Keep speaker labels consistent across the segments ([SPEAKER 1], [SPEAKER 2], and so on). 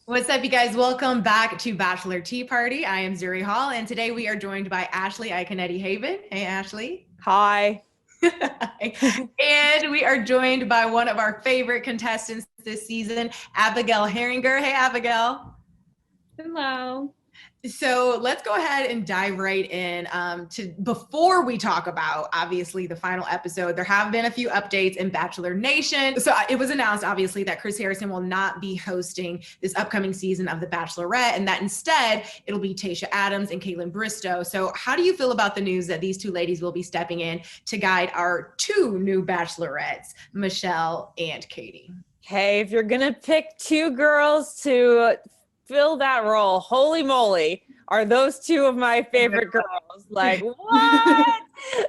[SPEAKER 1] What's up, you guys? Welcome back to Bachelor Tea Party. I am Zuri Hall, and today we are joined by Ashley Iaconetti Haibon. Hey, Ashley.
[SPEAKER 2] Hi.
[SPEAKER 1] And we are joined by one of our favorite contestants this season, Abigail Heringer. Hey, Abigail.
[SPEAKER 3] Hello.
[SPEAKER 1] So let's go ahead and dive right in. Before we talk about, obviously, the final episode, there have been a few updates in Bachelor Nation. So it was announced, obviously, that Chris Harrison will not be hosting this upcoming season of The Bachelorette, and that instead it'll be Tayshia Adams and Kaitlyn Bristowe. So how do you feel about the news that these two ladies will be stepping in to guide our two new Bachelorettes, Michelle and Katie?
[SPEAKER 2] Hey, if you're going to pick two girls to fill that role, holy moly, are those two of my favorite girls. Like, what?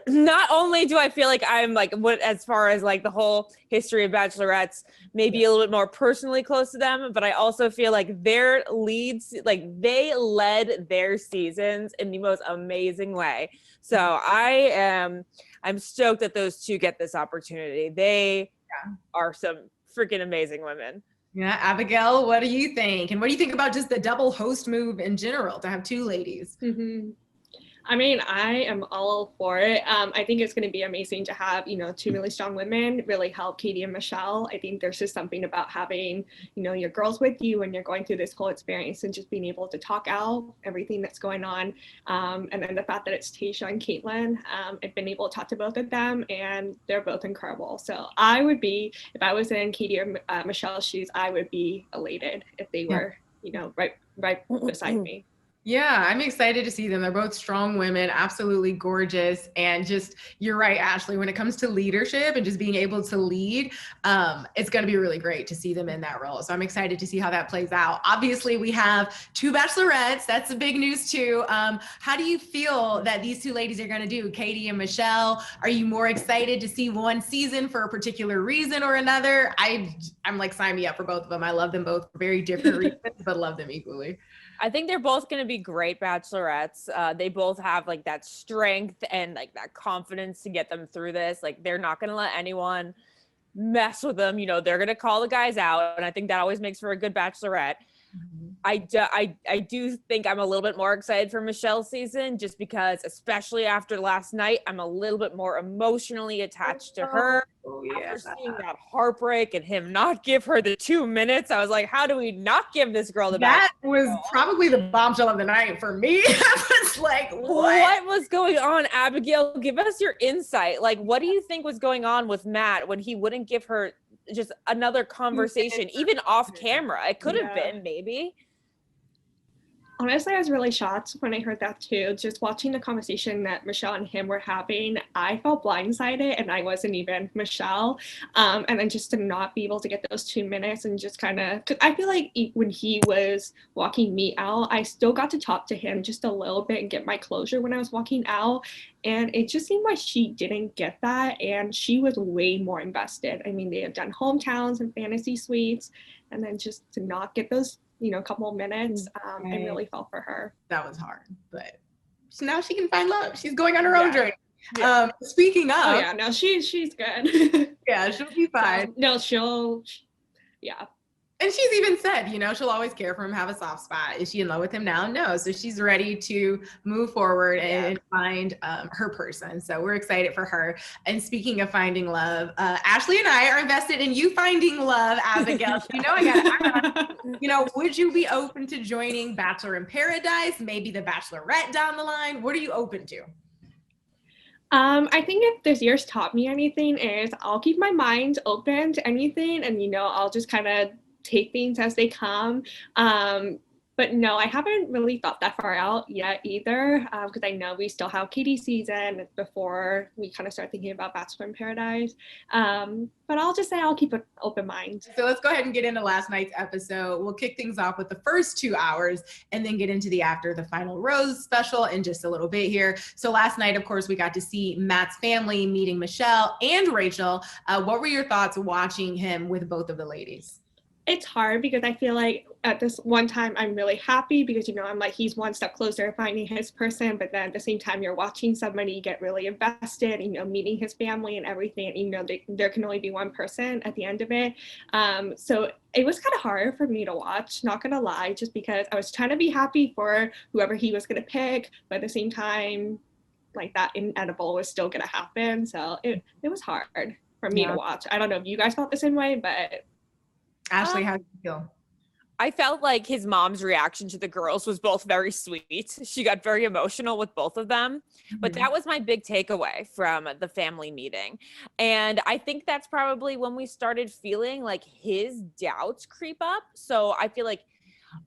[SPEAKER 2] Not only do I feel like I'm like, what, as far as like the whole history of Bachelorettes, maybe a little bit more personally close to them, but I also feel like their leads, like they led their seasons in the most amazing way. So I'm stoked that those two get this opportunity. They are some freaking amazing women.
[SPEAKER 1] Yeah, Abigail, what do you think? And what do you think about just the double host move in general to have two ladies?
[SPEAKER 3] Mm-hmm. I mean, I am all for it. I think it's going to be amazing to have, two really strong women really help Katie and Michelle. I think there's just something about having, your girls with you when you're going through this whole experience and just being able to talk out everything that's going on. And then the fact that it's Tayshia and Kaitlyn, I've been able to talk to both of them and they're both incredible. So I would be, if I was in Katie or Michelle's shoes, I would be elated if they were, right beside me.
[SPEAKER 1] Yeah, I'm excited to see them. They're both strong women, absolutely gorgeous. And just, you're right, Ashley, when it comes to leadership and just being able to lead, it's going to be really great to see them in that role. So I'm excited to see how that plays out. Obviously, we have two Bachelorettes. That's the big news too. How do you feel that these two ladies are going to do, Katie and Michelle? Are you more excited to see one season for a particular reason or another? I'm like, sign me up for both of them. I love them both for very different reasons, but love them equally.
[SPEAKER 2] I think they're both going to be great bachelorettes. They both have like that strength and like that confidence to get them through this. Like they're not going to let anyone mess with them. They're going to call the guys out. And I think that always makes for a good bachelorette. Mm-hmm. I do think I'm a little bit more excited for Michelle's season just because, especially after last night, I'm a little bit more emotionally attached to her. Oh, yeah. After seeing that heartbreak and him not give her the 2 minutes, I was like, how do we not give this girl the
[SPEAKER 1] That was probably the bombshell of the night for me. I was like, what
[SPEAKER 2] was going on, Abigail? Give us your insight. Like, what do you think was going on with Matt when he wouldn't give her just another conversation, even off camera? It could have been, maybe.
[SPEAKER 3] Honestly, I was really shocked when I heard that too. Just watching the conversation that Michelle and him were having, I felt blindsided and I wasn't even Michelle. And then just to not be able to get those 2 minutes and just kind of, because I feel like when he was walking me out, I still got to talk to him just a little bit and get my closure when I was walking out. And it just seemed like she didn't get that. And she was way more invested. I mean, they had done hometowns and fantasy suites. And then just to not get those couple of minutes, I really felt for her.
[SPEAKER 1] That was hard, but now she can find love. She's going on her own journey. Yeah. Speaking of,
[SPEAKER 3] no, she's good.
[SPEAKER 1] Yeah, she'll be fine.
[SPEAKER 3] Yeah.
[SPEAKER 1] And she's even said, she'll always care for him, have a soft spot. Is she in love with him now? No. So she's ready to move forward and find her person. So we're excited for her. And speaking of finding love, Ashley and I are invested in you finding love, Abigail. Would you be open to joining Bachelor in Paradise? Maybe the Bachelorette down the line? What are you open to?
[SPEAKER 3] I think if this year's taught me anything is I'll keep my mind open to anything and, I'll just kind of take things as they come. But no, I haven't really thought that far out yet either, because I know we still have Katie's season before we kind of start thinking about Bachelor in Paradise. But I'll just say I'll keep an open mind.
[SPEAKER 1] So let's go ahead and get into last night's episode. We'll kick things off with the first 2 hours and then get into the final rose special in just a little bit here. So last night, of course, we got to see Matt's family meeting Michelle and Rachel. What were your thoughts watching him with both of the ladies?
[SPEAKER 3] It's hard because I feel like at this one time I'm really happy because, you know, I'm like, he's one step closer to finding his person. But then at the same time, you're watching somebody get really invested, you know, meeting his family and everything. And, you know, there can only be one person at the end of it. So it was kind of hard for me to watch, not going to lie, just because I was trying to be happy for whoever he was going to pick. But at the same time, like that inedible was still going to happen. So it was hard for me to watch. I don't know if you guys felt the same way, but
[SPEAKER 1] Ashley, how do you feel?
[SPEAKER 2] I felt like his mom's reaction to the girls was both very sweet. She got very emotional with both of them. But that was my big takeaway from the family meeting. And I think that's probably when we started feeling like his doubts creep up. So I feel like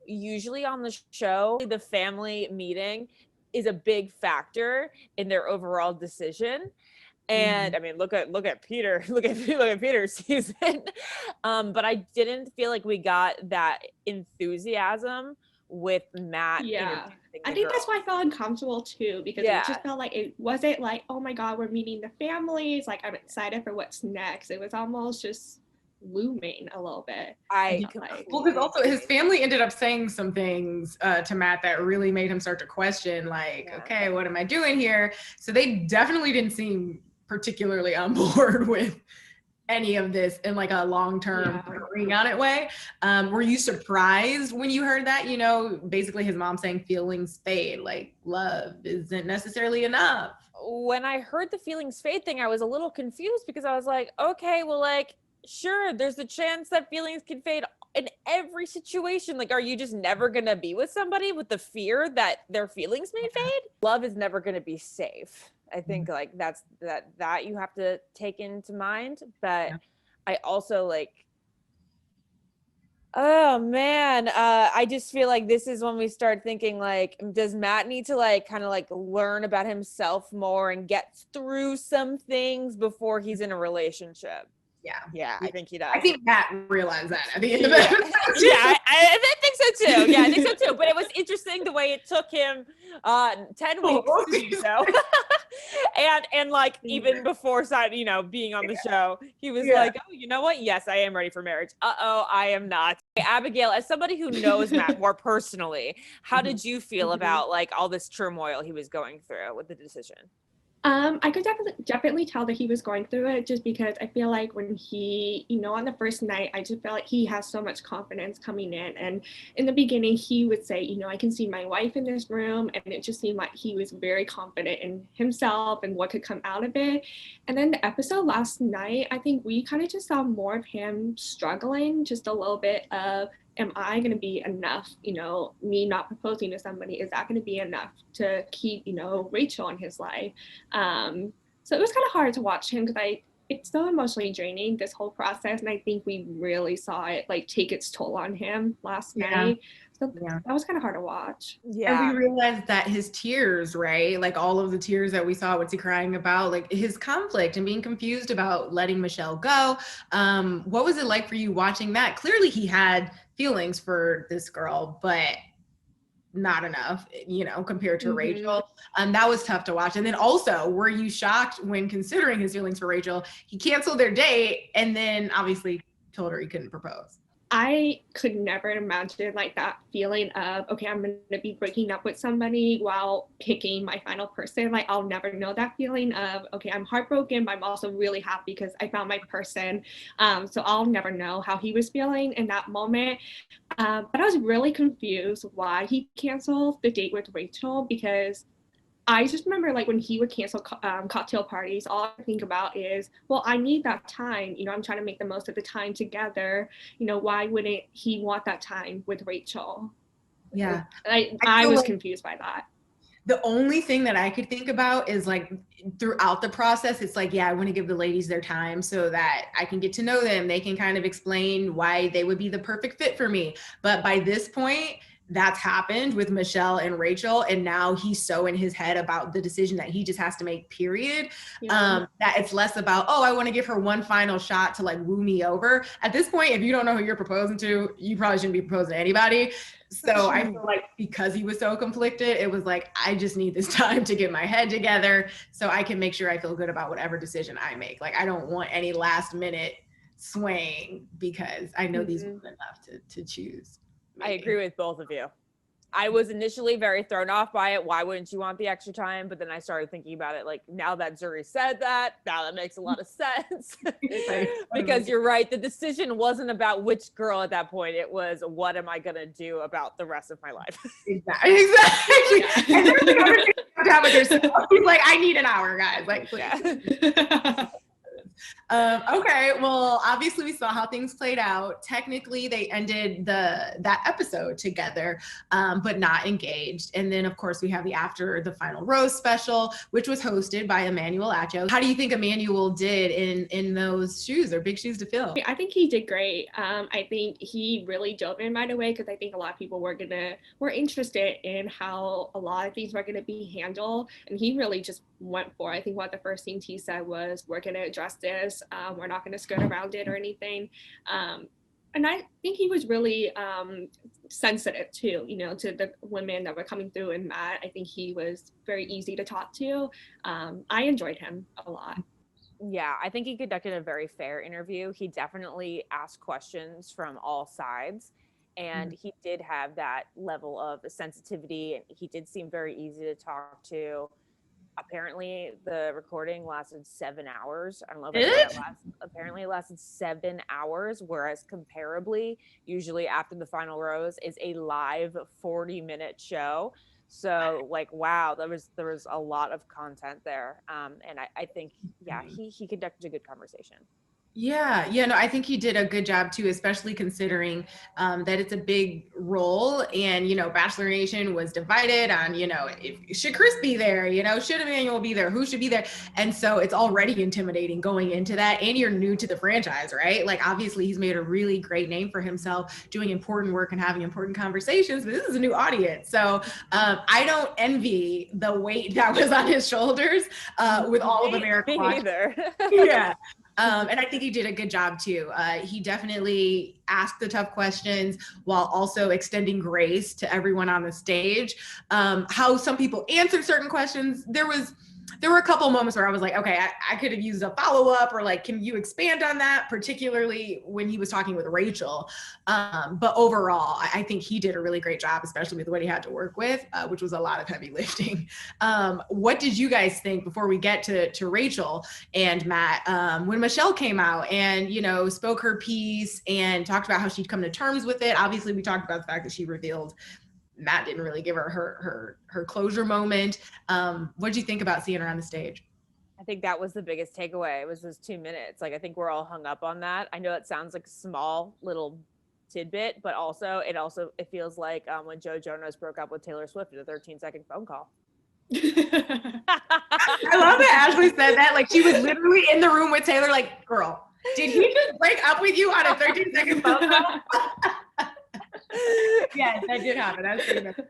[SPEAKER 2] usually on the show, the family meeting is a big factor in their overall decision. And I mean, look at Peter, look at Peter's season. But I didn't feel like we got that enthusiasm with Matt.
[SPEAKER 3] Yeah, I think that's why I felt uncomfortable too, because it just felt like it wasn't like, oh my God, we're meeting the families. Like, I'm excited for what's next. It was almost just looming a little bit.
[SPEAKER 1] Well, because also his family ended up saying some things to Matt that really made him start to question, like, okay, what am I doing here? So they definitely didn't seem particularly on board with any of this in like a long-term bring on it way. Were you surprised when you heard that, you know, basically his mom saying feelings fade, like love isn't necessarily enough?
[SPEAKER 2] When I heard the feelings fade thing, I was a little confused because I was like, okay, well, like, sure, there's a chance that feelings can fade in every situation. Like, are you just never gonna be with somebody with the fear that their feelings may fade? Love is never gonna be safe. I think like that you have to take into mind. But I also like, oh man, I just feel like this is when we start thinking like, does Matt need to like kind of like learn about himself more and get through some things before he's in a relationship? Yeah, I think he does.
[SPEAKER 1] I think Matt realized that at the end of it.
[SPEAKER 2] I think so too. Yeah, I think so too. But it was interesting the way it took him 10 weeks to do so. and like even before being on the show, he was like, oh, you know what? Yes, I am ready for marriage. I am not. Abigail, as somebody who knows Matt more personally, how did you feel about like all this turmoil he was going through with the decision?
[SPEAKER 3] I could definitely tell that he was going through it, just because I feel like when he, you know, on the first night, I just felt like he has so much confidence coming in. And in the beginning, he would say, you know, I can see my wife in this room. And it just seemed like he was very confident in himself and what could come out of it. And then the episode last night, I think we kind of just saw more of him struggling, just a little bit of, am I going to be enough? You know, me not proposing to somebody, is that going to be enough to keep, you know, Rachel in his life? So it was kind of hard to watch him because it's so emotionally draining, this whole process. And I think we really saw it like take its toll on him last night. So that was kind of hard to watch.
[SPEAKER 1] Yeah. And we realized that his tears, right? Like all of the tears that we saw, what's he crying about? Like his conflict and being confused about letting Michelle go. What was it like for you watching that? Clearly he had feelings for this girl, but not enough, you know, compared to Rachel. That was tough to watch. And then also, were you shocked when, considering his feelings for Rachel, he canceled their date and then obviously told her he couldn't propose?
[SPEAKER 3] I could never imagine like that feeling of, okay, I'm going to be breaking up with somebody while picking my final person. Like, I'll never know that feeling of, okay, I'm heartbroken, but I'm also really happy because I found my person. So I'll never know how he was feeling in that moment. But I was really confused why he canceled the date with Rachel, because I just remember like when he would cancel cocktail parties, all I think about is, well, I need that time. You know, I'm trying to make the most of the time together. You know, why wouldn't he want that time with Rachel?
[SPEAKER 1] Yeah.
[SPEAKER 3] I was confused by that.
[SPEAKER 1] The only thing that I could think about is like throughout the process, it's like, yeah, I want to give the ladies their time so that I can get to know them. They can kind of explain why they would be the perfect fit for me. But by this point, that's happened with Michelle and Rachel. And now he's so in his head about the decision that he just has to make, period. That it's less about, oh, I want to give her one final shot to like woo me over. At this point, if you don't know who you're proposing to, you probably shouldn't be proposing to anybody. So I feel like because he was so conflicted, it was like, I just need this time to get my head together so I can make sure I feel good about whatever decision I make. Like, I don't want any last minute swaying because I know these women enough to choose.
[SPEAKER 2] I agree with both of you. I was initially very thrown off by it. Why wouldn't you want the extra time? But then I started thinking about it. Like, now that Zuri said that, now that makes a lot of sense. Because you're right. The decision wasn't about which girl at that point. It was, what am I going to do about the rest of my life?
[SPEAKER 1] Exactly. And there's another thing you have to have with yourself. He's like, I need an hour, guys. Like, please. Okay, well, obviously we saw how things played out. Technically, they ended that episode together, but not engaged. And then, of course, we have the after the final rose special, which was hosted by Emmanuel Acho. How do you think Emmanuel did in those shoes? They're big shoes to fill.
[SPEAKER 3] I think he did great. I think he really dove in right away because I think a lot of people were interested in how a lot of things were gonna be handled, and he really just went for it. I think one of the first things he said was, "We're gonna address this. We're not gonna skirt around it or anything." And I think he was really sensitive too, to the women that were coming through in Matt. I think he was very easy to talk to. I enjoyed him a lot.
[SPEAKER 2] Yeah, I think he conducted a very fair interview. He definitely asked questions from all sides, and he did have that level of sensitivity, and he did seem very easy to talk to. Apparently the recording lasted 7 hours. I don't know if apparently it lasted 7 hours, whereas comparably, usually after the final rose is a live 40-minute show. So like, wow, there was a lot of content there. And I think, yeah, he conducted a good conversation.
[SPEAKER 1] Yeah, no, I think he did a good job too, especially considering that it's a big role, and Bachelor Nation was divided on should Chris be there, should Emmanuel be there, who should be there, and so it's already intimidating going into that, and you're new to the franchise, right? Like, obviously he's made a really great name for himself doing important work and having important conversations, but this is a new audience, so I don't envy the weight that was on his shoulders with all of America.
[SPEAKER 2] Me either.
[SPEAKER 1] Yeah. And I think he did a good job too. He definitely asked the tough questions while also extending grace to everyone on the stage. How some people answered certain questions, there were a couple moments where I was like, okay, I could have used a follow-up, or like, can you expand on that, particularly when he was talking with Rachel. But overall, I think he did a really great job, especially with what he had to work with, which was a lot of heavy lifting. What did you guys think, before we get to Rachel and Matt, when Michelle came out and, spoke her piece and talked about how she'd come to terms with it? Obviously, we talked about the fact that she revealed Matt didn't really give her closure moment. What did you think about seeing her on the stage?
[SPEAKER 2] I think that was the biggest takeaway. It was those 2 minutes. Like, I think we're all hung up on that. I know it sounds like a small little tidbit, but it feels like when Joe Jonas broke up with Taylor Swift in a 13-second phone call.
[SPEAKER 1] I love that Ashley said that. Like, she was literally in the room with Taylor, like, girl, did he just break up with you on a 13-second phone call? Yes, that did happen.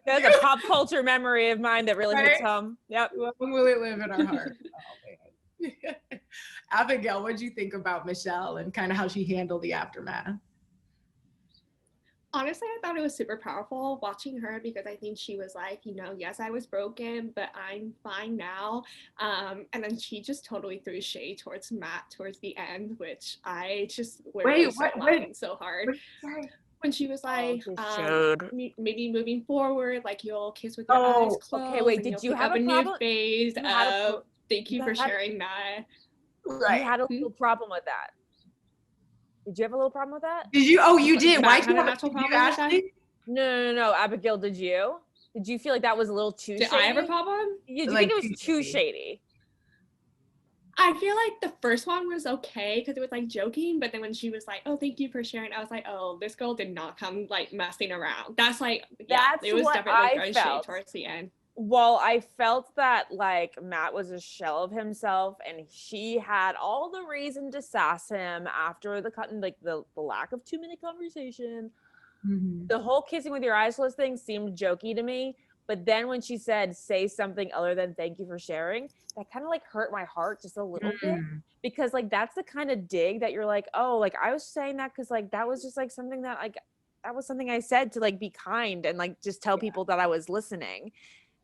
[SPEAKER 2] That's a pop culture memory of mine that really hits home. Yep.
[SPEAKER 1] When will it live in our heart? Oh, man. Abigail, what did you think about Michelle and kind of how she handled the aftermath?
[SPEAKER 3] Honestly, I thought it was super powerful watching her, because I think she was like, yes, I was broken, but I'm fine now. And then she just totally threw shade towards Matt towards the end, which I just laughing so hard. When she was like, maybe moving forward, like, you'll kiss with your eyes closed.
[SPEAKER 2] Okay, wait, did you have a
[SPEAKER 3] new phase? Thank you for sharing that.
[SPEAKER 2] Right. You had a little problem with that. Did you have a little problem with that?
[SPEAKER 1] Did you? Oh, you did. Why did you have a
[SPEAKER 3] problem with
[SPEAKER 1] Ashley?
[SPEAKER 2] No. Abigail, did you? Did you feel like that was a little too shady?
[SPEAKER 3] Did I have a problem?
[SPEAKER 2] You think it was too shady?
[SPEAKER 3] I feel like the first one was okay because it was like joking, but then when she was like, "Oh, thank you for sharing," I was like, "Oh, this girl did not come like messing around." That's like, it was definitely very shady towards the end.
[SPEAKER 2] Well, I felt that like Matt was a shell of himself, and she had all the reason to sass him after the lack of 2-minute conversation. Mm-hmm. The whole kissing with your eyes closed thing seemed jokey to me. But then when she said, say something other than thank you for sharing, that kind of like hurt my heart just a little bit, because like, that's the kind of dig that you're like, oh, like I was saying that because like, that was just like something that like, that was something I said to like be kind and like just tell people that I was listening.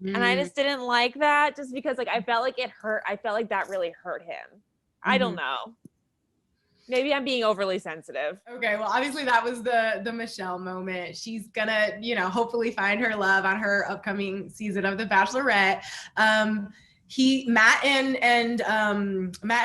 [SPEAKER 2] And I just didn't like that, just because like, I felt like it hurt. I felt like that really hurt him. I don't know. Maybe I'm being overly sensitive.
[SPEAKER 1] Okay, well, obviously that was the Michelle moment. She's gonna, hopefully find her love on her upcoming season of The Bachelorette. Matt and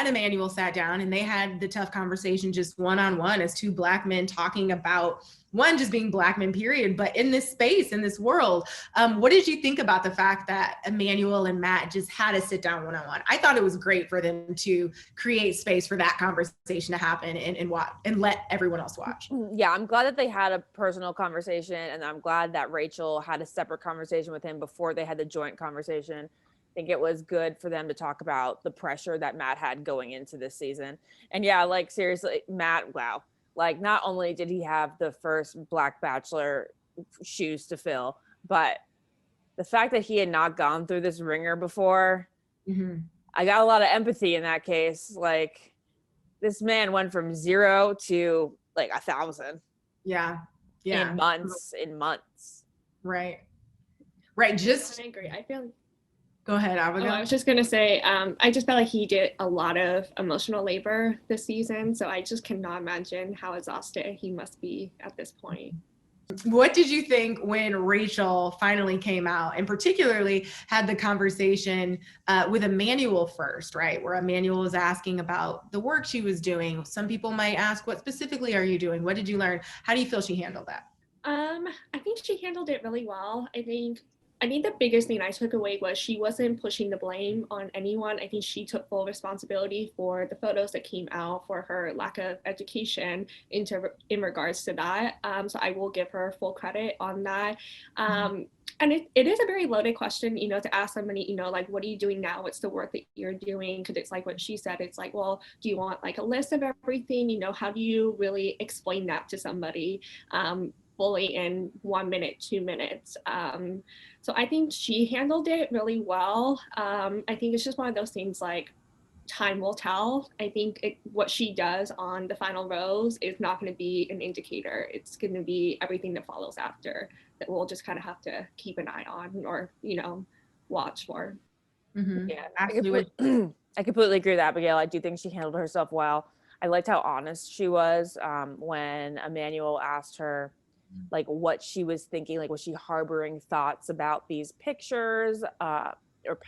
[SPEAKER 1] Emmanuel sat down and they had the tough conversation just one-on-one as two Black men talking about one, just being Black men, period, but in this space, in this world. What did you think about the fact that Emmanuel and Matt just had to sit down one-on-one? I thought it was great for them to create space for that conversation to happen and let everyone else watch.
[SPEAKER 2] Yeah, I'm glad that they had a personal conversation, and I'm glad that Rachel had a separate conversation with him before they had the joint conversation. I think it was good for them to talk about the pressure that Matt had going into this season. And yeah, like seriously, Matt, wow. Like not only did he have the first Black Bachelor shoes to fill, but the fact that he had not gone through this ringer before, I got a lot of empathy in that case. Like this man went from 0 to like 1,000.
[SPEAKER 1] Yeah.
[SPEAKER 2] In months.
[SPEAKER 1] Right.
[SPEAKER 3] I agree. I feel
[SPEAKER 1] Go ahead, Abigail.
[SPEAKER 3] I was just going to say, I just felt like he did a lot of emotional labor this season. So I just cannot imagine how exhausted he must be at this point.
[SPEAKER 1] What did you think when Rachel finally came out and particularly had the conversation with Emmanuel first, right? Where Emmanuel was asking about the work she was doing. Some people might ask, what specifically are you doing? What did you learn? How do you feel she handled that?
[SPEAKER 3] I think she handled it really well. I think the biggest thing I took away was she wasn't pushing the blame on anyone. I think she took full responsibility for the photos that came out, for her lack of education in regards to that. So I will give her full credit on that. And it is a very loaded question, to ask somebody, like, what are you doing now? What's the work that you're doing? Because it's like what she said. It's like, well, do you want like a list of everything? How do you really explain that to somebody? Fully in 1 minute, 2 minutes. So I think she handled it really well. I think it's just one of those things like time will tell. I think what she does on the final rose is not going to be an indicator. It's going to be everything that follows after that we'll just kind of have to keep an eye on or, watch for.
[SPEAKER 2] Yeah, absolutely. I completely agree with Abigail. I do think she handled herself well. I liked how honest she was when Emmanuel asked her like what she was thinking, like was she harboring thoughts about these pictures or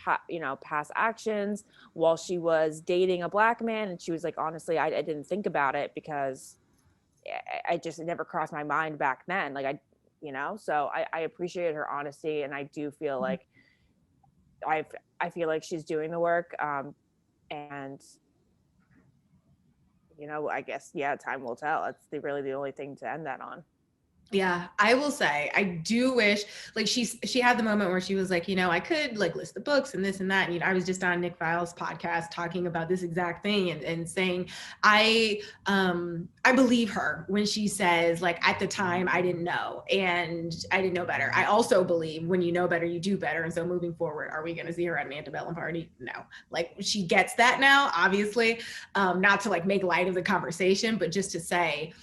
[SPEAKER 2] past actions while she was dating a Black man, and she was like, honestly, I didn't think about it because it never crossed my mind back then. Like so I appreciated her honesty, and I do feel like I feel like she's doing the work, and I guess time will tell. It's really the only thing to end that on.
[SPEAKER 1] Yeah, I will say, I do wish, like she had the moment where she was like, I could like list the books and this and that. And I was just on Nick Vile's podcast talking about this exact thing and saying, I believe her when she says like, at the time I didn't know and I didn't know better. I also believe when you know better, you do better. And so moving forward, are we going to see her at an antebellum party? No, like she gets that now, obviously, not to like make light of the conversation, but just to say,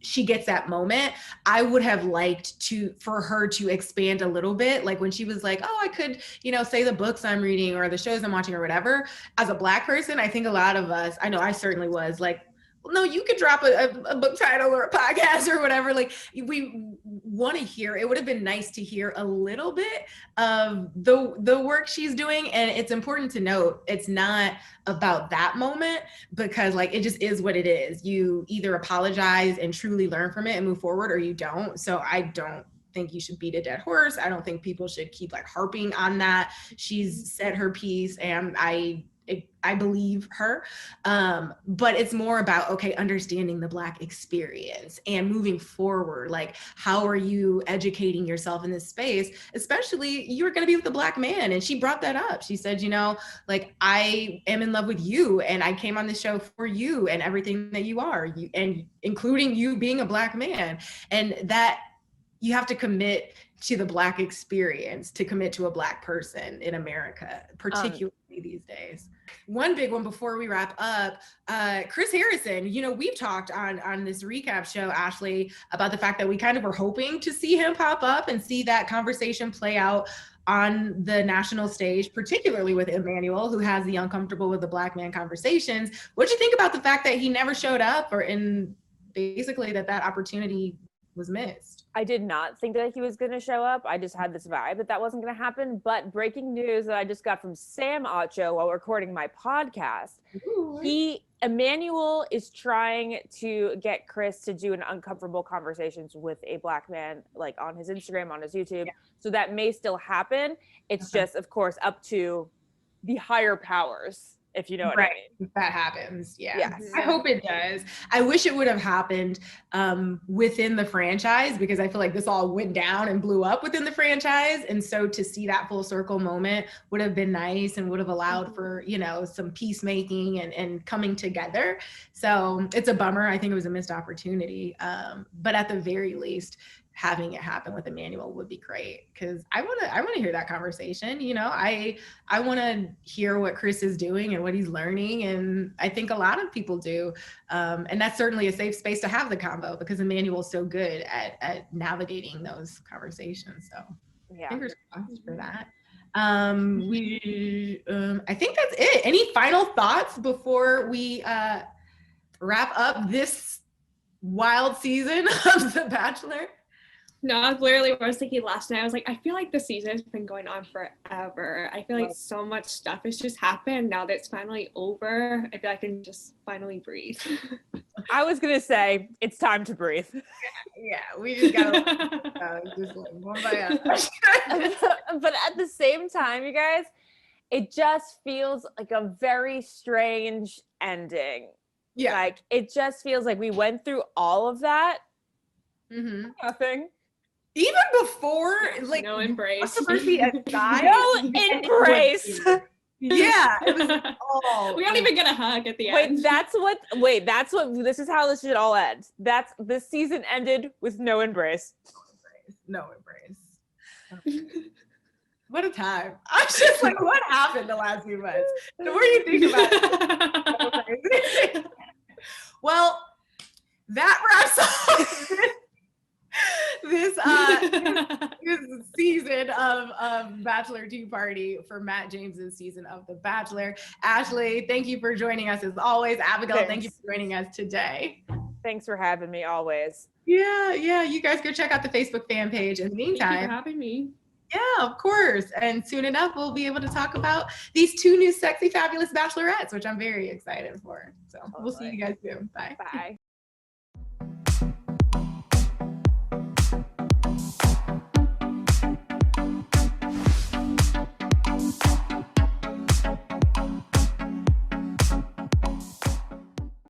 [SPEAKER 1] she gets that moment. I would have liked for her to expand a little bit. Like when she was like, oh, I could, say the books I'm reading or the shows I'm watching or whatever. As a Black person, I think a lot of us, I know I certainly was like, well, no, you could drop a book title or a podcast or whatever. Like we want to hear, it would have been nice to hear a little bit of the work she's doing. And it's important to note, it's not about that moment because like, it just is what it is. You either apologize and truly learn from it and move forward or you don't. So I don't think you should beat a dead horse. I don't think people should keep like harping on that. She's said her piece and I believe her, but it's more about, okay, understanding the Black experience and moving forward. Like, how are you educating yourself in this space? Especially you're going to be with a Black man. And she brought that up. She said, like, I am in love with you and I came on this show for you and everything that you are, and including you being a Black man. And that you have to commit to the Black experience to commit to a Black person in America, particularly these days. One big one before we wrap up, Chris Harrison, you know, we've talked on this recap show, Ashley, about the fact that we kind of were hoping to see him pop up and see that conversation play out on the national stage, particularly with Emmanuel, who has the uncomfortable with the Black man conversations. What do you think about the fact that he never showed up, or in basically that opportunity was missed?
[SPEAKER 2] I did not think that he was going to show up. I just had this vibe that wasn't going to happen. But breaking news that I just got from Sam Acho while recording my podcast. Emmanuel is trying to get Chris to do an uncomfortable conversations with a Black man, like on his Instagram, on his YouTube. Yeah. So that may still happen. It's just, of course, up to the higher powers, if you know what I mean.
[SPEAKER 1] If that happens, yeah.
[SPEAKER 2] Yes.
[SPEAKER 1] I hope it does. I wish it would have happened within the franchise, because I feel like this all went down and blew up within the franchise. And so to see that full circle moment would have been nice and would have allowed for, you know, some peacemaking and coming together. So it's a bummer. I think it was a missed opportunity. But at the very least, having it happen with Emmanuel would be great, because I want to hear that conversation. You know, I want to hear what Chris is doing and what he's learning, and I think a lot of people do, and that's certainly a safe space to have the convo, because Emmanuel's so good at navigating those conversations. So fingers crossed for that. I think that's it. Any final thoughts before we wrap up this wild season of The Bachelor?
[SPEAKER 3] No, I literally was thinking last night, I was like, I feel like the season has been going on forever. I feel like so much stuff has just happened. Now that it's finally over, I feel like I can just finally breathe.
[SPEAKER 2] I was going to say, it's time to breathe.
[SPEAKER 1] Yeah, we just got to just like one by one.
[SPEAKER 2] But at the same time, you guys, it just feels like a very strange ending.
[SPEAKER 1] Yeah.
[SPEAKER 2] Like, it just feels like we went through all of that. Nothing.
[SPEAKER 1] Even before, like,
[SPEAKER 3] no embrace.
[SPEAKER 1] Controversy aside,
[SPEAKER 2] no embrace.
[SPEAKER 1] Yeah, it was all.
[SPEAKER 3] We don't even get a hug at the end.
[SPEAKER 2] This is how this should all end. This season ended with no embrace.
[SPEAKER 1] No embrace. What a time. I'm just like, what happened the last few months? The more you think about it. Well, that wraps up this season of Bachelor Tea Party for Matt James's season of The Bachelor. Ashley, thank you for joining us as always. Abigail, Thank you for joining us today.
[SPEAKER 2] Thanks for having me always.
[SPEAKER 1] Yeah. You guys go check out the Facebook fan page. In the meantime,
[SPEAKER 3] thank you for having me.
[SPEAKER 1] Yeah, of course. And soon enough, we'll be able to talk about these 2 new sexy, fabulous bachelorettes, which I'm very excited for. So we'll see you guys soon. Bye.
[SPEAKER 2] Bye.